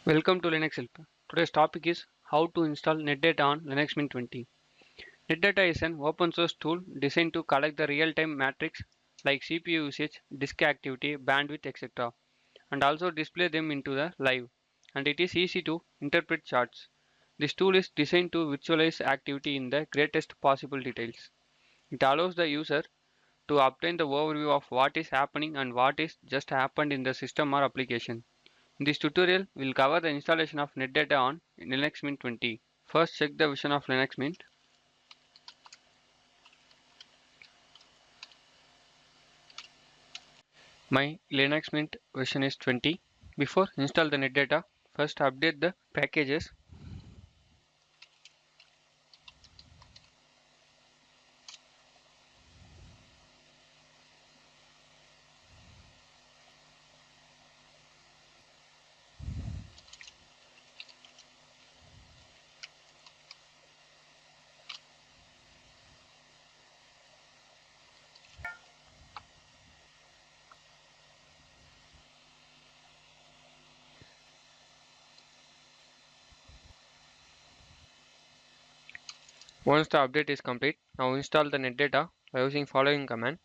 Welcome to Linux Help. Today's topic is how to install Netdata on Linux Mint 20. Netdata is an open source tool designed to collect the real-time metrics like CPU usage, disk activity, bandwidth, etc. and also display them into the live. And it is easy to interpret charts. This tool is designed to visualize activity in the greatest possible details. It allows the user to obtain the overview of what is happening and what is just happened in the system or application. In this tutorial, we will cover the installation of Netdata on Linux Mint 20. First, check the version of Linux Mint. My Linux Mint version is 20. Before install the Netdata, first update the packages. Once the update is complete, now install the Netdata by using following command.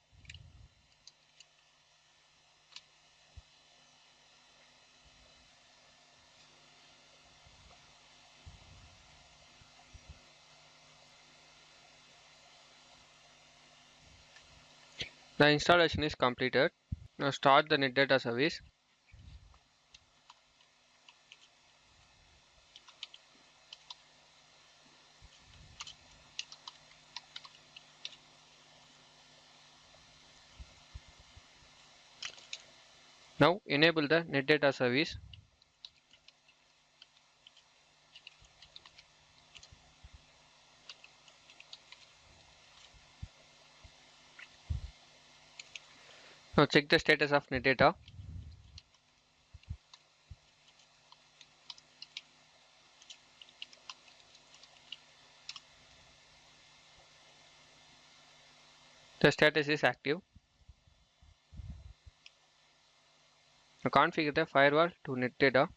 The installation is completed. Now start the Netdata service. Now enable the Netdata service. Now check the status of Netdata. The status is active. Now configure the firewall to Netdata.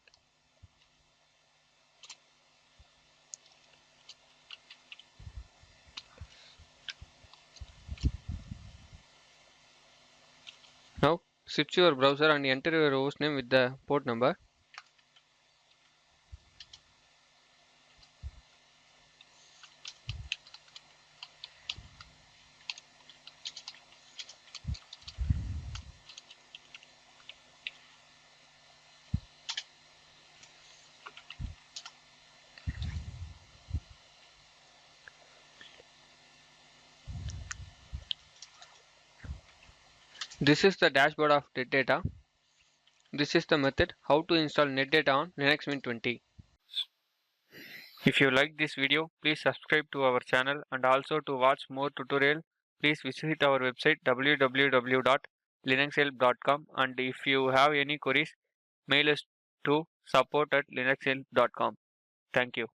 Now switch your browser and enter your hostname with the port number. This is the dashboard of Netdata. This is the method how to install Netdata on Linux Mint 20. If you like this video, please subscribe to our channel, and also to watch more tutorial, please visit our website www.linuxhelp.com, and if you have any queries, mail us to support@linuxhelp.com. Thank you.